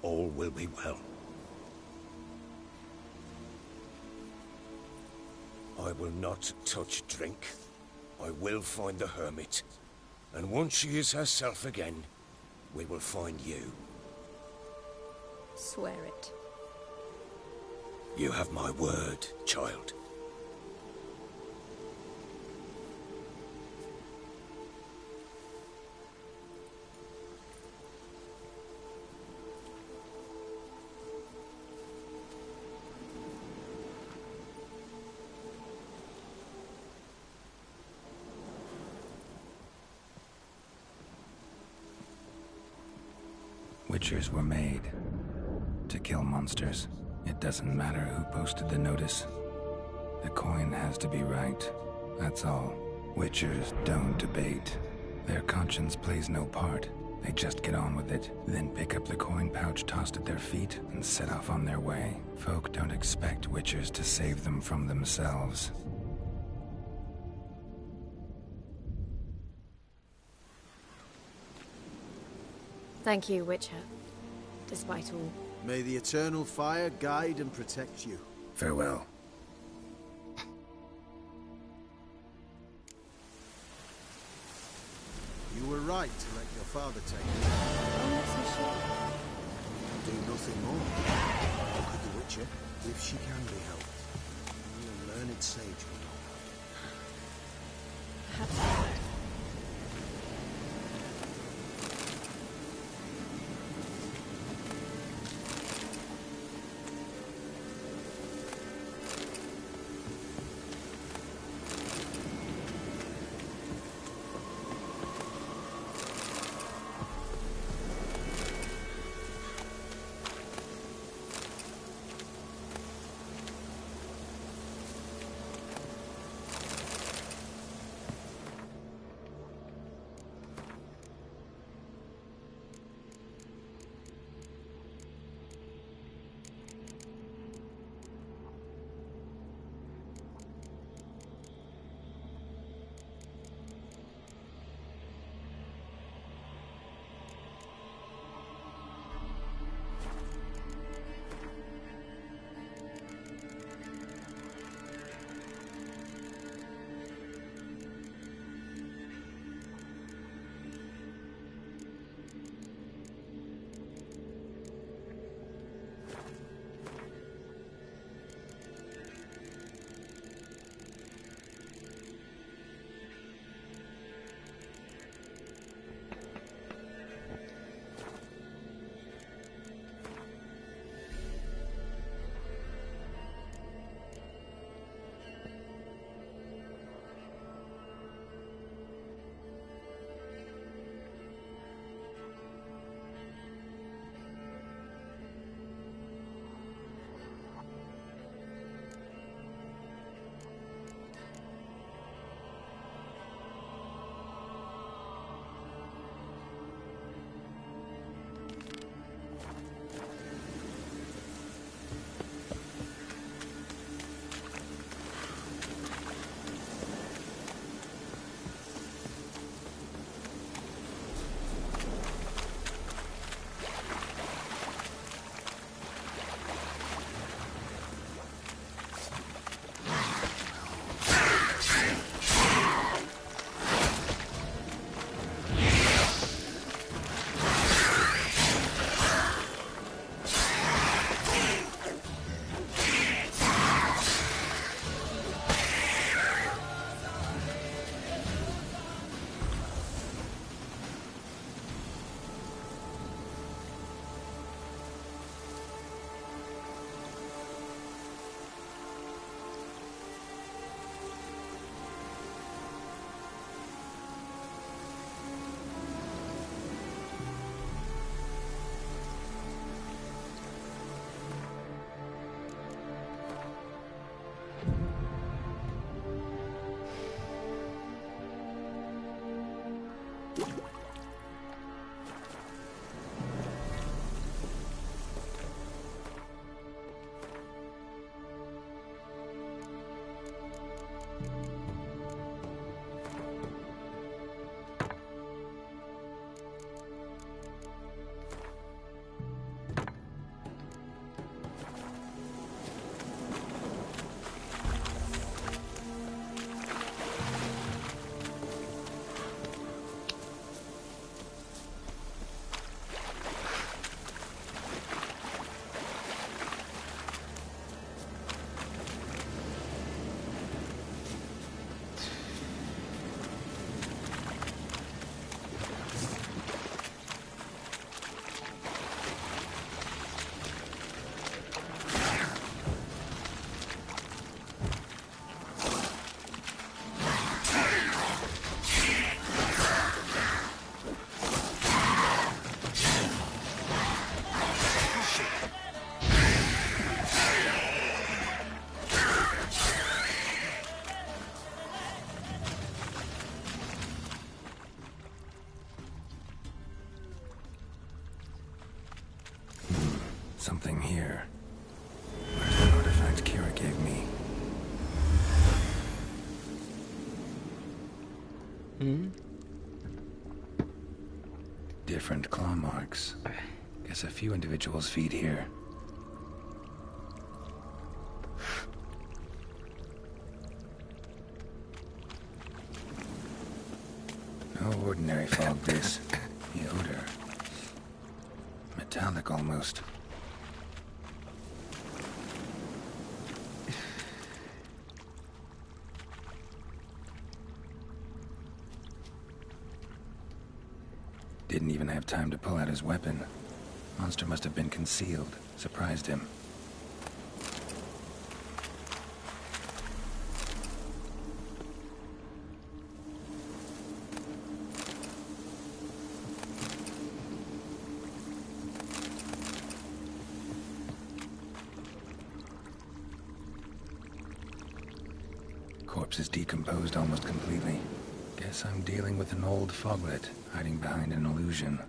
All will be well. I will not touch drink. I will find the hermit. And once she is herself again, we will find you. Swear it. You have my word, child. Witchers were made to kill monsters. It doesn't matter who posted the notice. The coin has to be right. That's all. Witchers don't debate. Their conscience plays no part. They just get on with it, then pick up the coin pouch tossed at their feet and set off on their way. Folk don't expect witchers to save them from themselves. Thank you, Witcher. Despite all. May the Eternal Fire guide and protect you. Farewell. You were right to let your father take you. Do nothing more. How could the Witcher, if she can be helped? A learned sage would know. Perhaps. Something here. Where's the artifact Kira gave me? Different claw marks. Guess a few individuals feed here. No ordinary fog this. The odor. Metallic almost. Didn't even have time to pull out his weapon. Monster must have been concealed. Surprised him. Corpse is decomposed almost completely. Guess I'm dealing with an old foglet, hiding behind an illusion.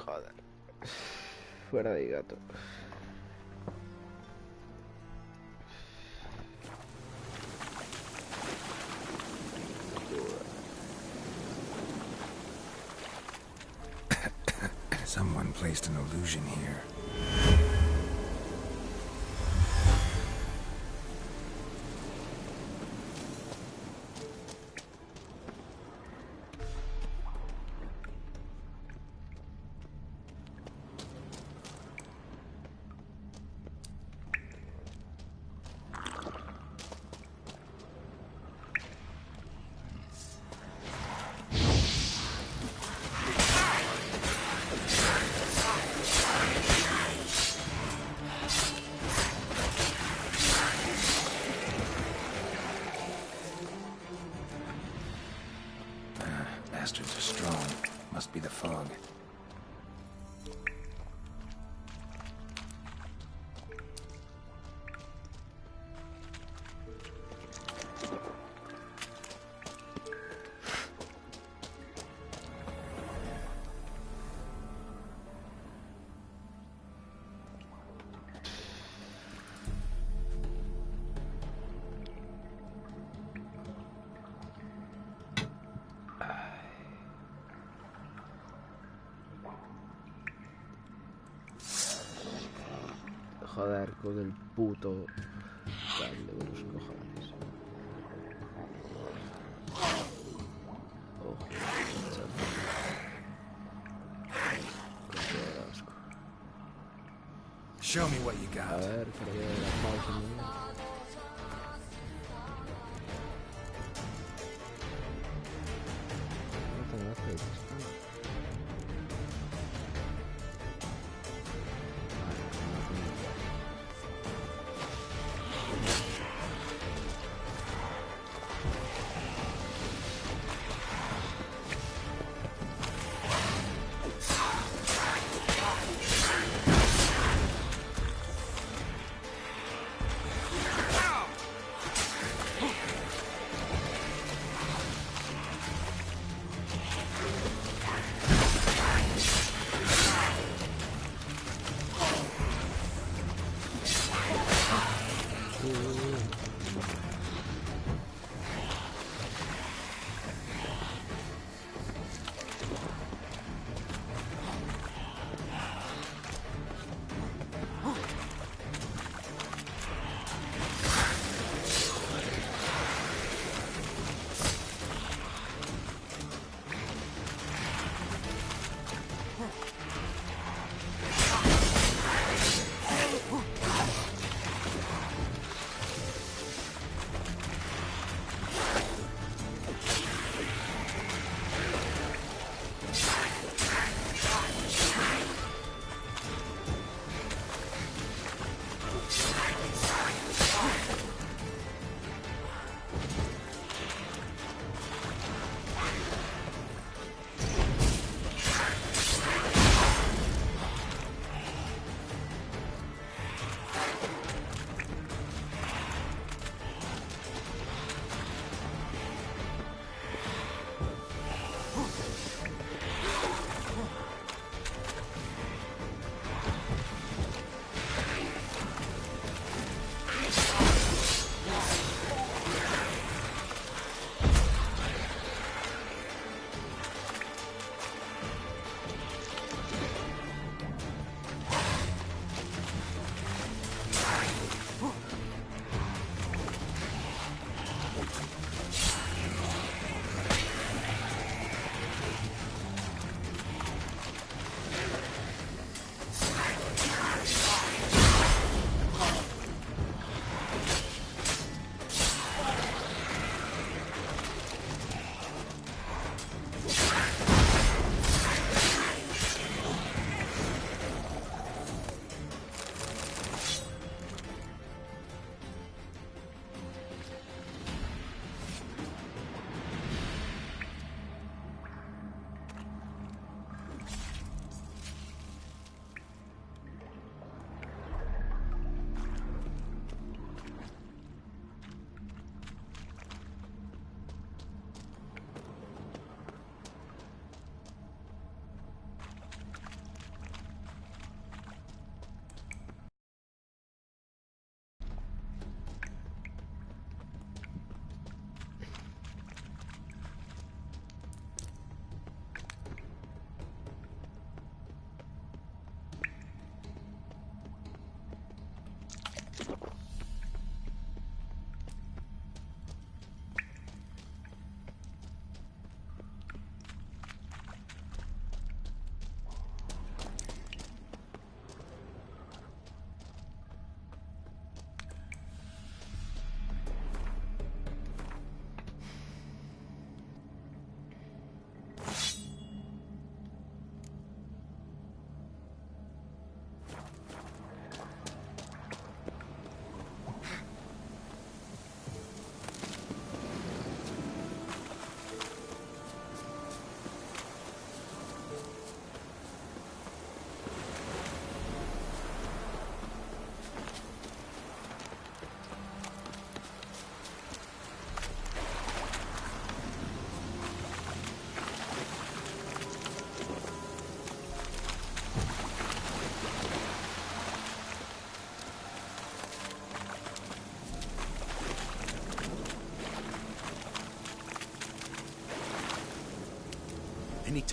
Joder. Fuera de gato. Someone placed an illusion here. Bastards are strong. Must be the fog. Joder, con el puto cable de los cojones. Ojo, Show me what you got. A ver, que le voy a dar la pausa. No tengo aceites.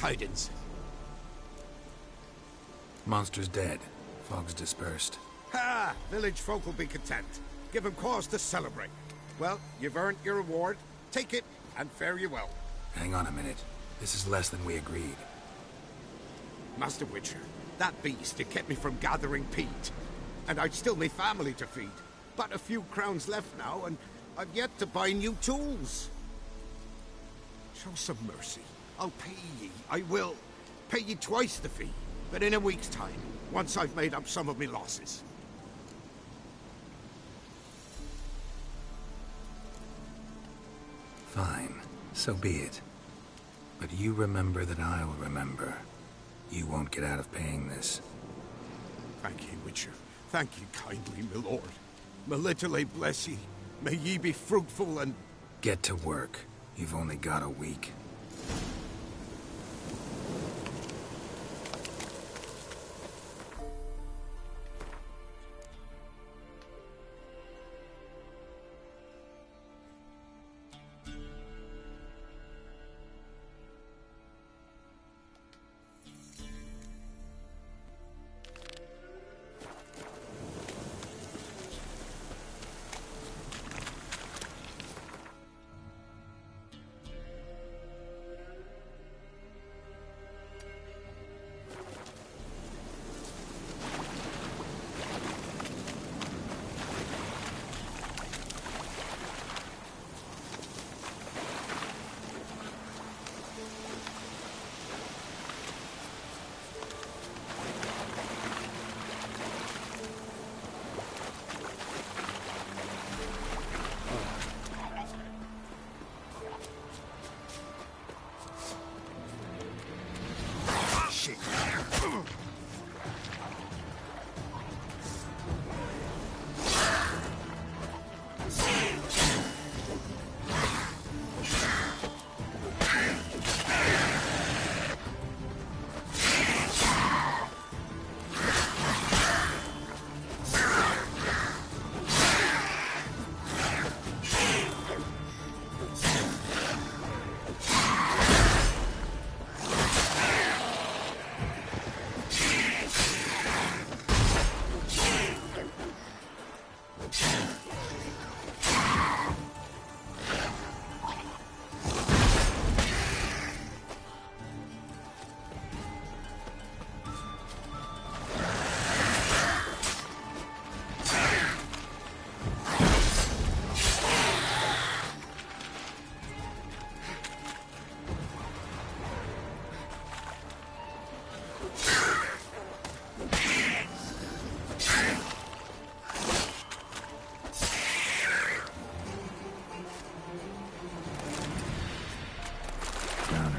tidings? Monster's dead. Fog's dispersed. Ha! Village folk will be content. Give 'em cause to celebrate. Well, you've earned your reward. Take it, and fare you well. Hang on a minute. This is less than we agreed. Master Witcher, that beast, it kept me from gathering peat. And I'd still me family to feed. But a few crowns left now, and I've yet to buy new tools. Show some mercy. I'll pay ye. I will. Pay ye twice the fee. But in a week's time, once I've made up some of me losses. Fine. So be it. But you remember that I'll remember. You won't get out of paying this. Thank ye, Witcher. Thank ye kindly, my lord. Melitele bless ye. May ye be fruitful and... Get to work. You've only got a week.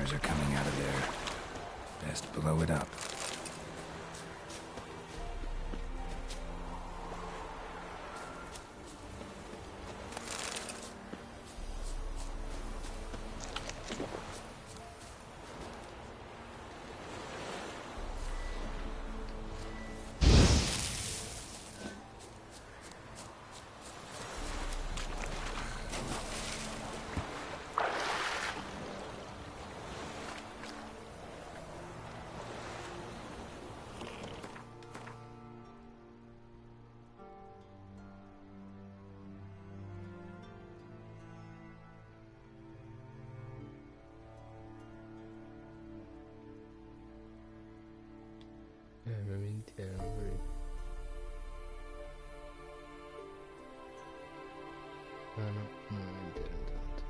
Are coming out of there. Best blow it up. Mi mintieron, güey. Ah, no, no me mintieron tanto.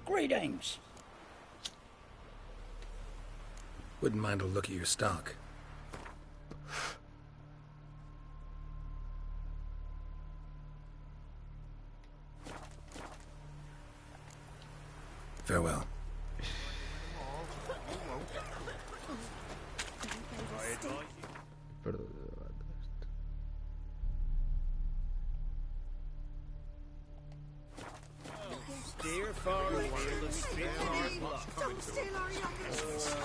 Greetings. Wouldn't mind a look at your stock. Farewell. Dear far afield and spit hard luck. Don't steal our young'uns.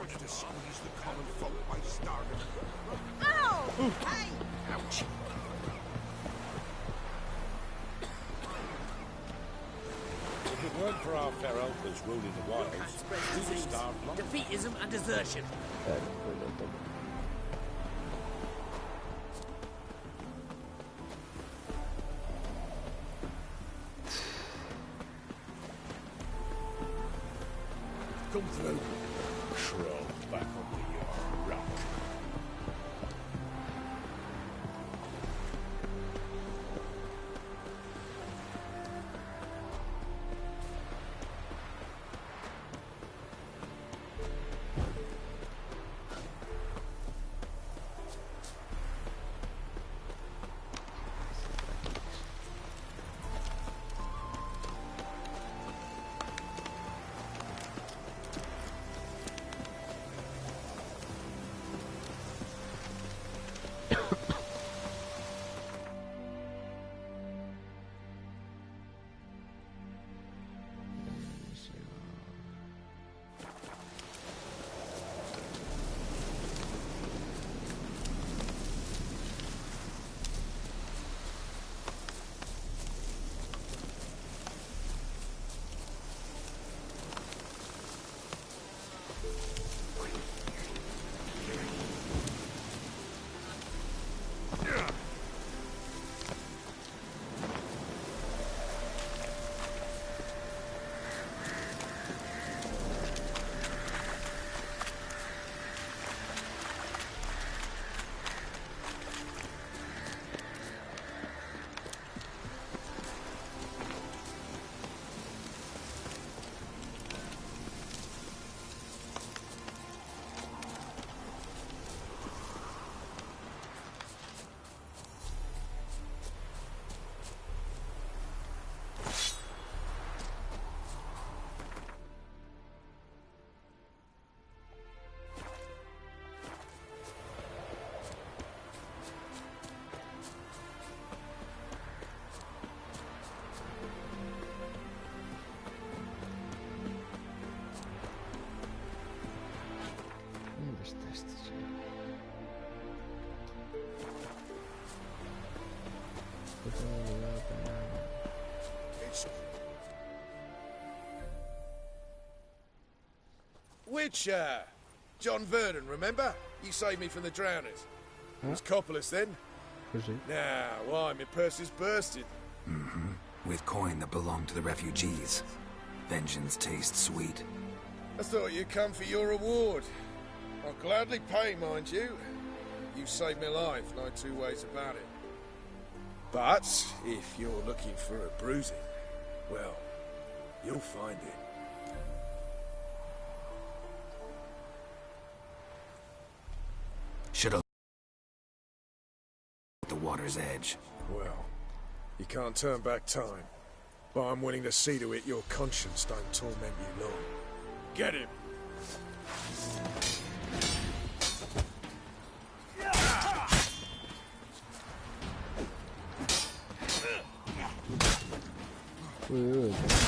First to squeeze the common folk by starving. Ow! Hey! Ouch. If it weren't for our fair uncles ruling the wilds, we would starve long. Defeatism and desertion. Come through. Crawl back under your rock. Witcher! John Vernon, remember? You saved me from the drowners. It was Coppolis then. Now, why, my purse is bursted. Mm-hmm. With coin that belonged to the refugees. Vengeance tastes sweet. I thought you'd come for your reward. I'll gladly pay, mind you. You saved my life, no two ways about it. But, if you're looking for a bruising, well, you'll find it. Should've at the water's edge. Well, you can't turn back time. But I'm willing to see to it your conscience don't torment you long. Get him! Uy,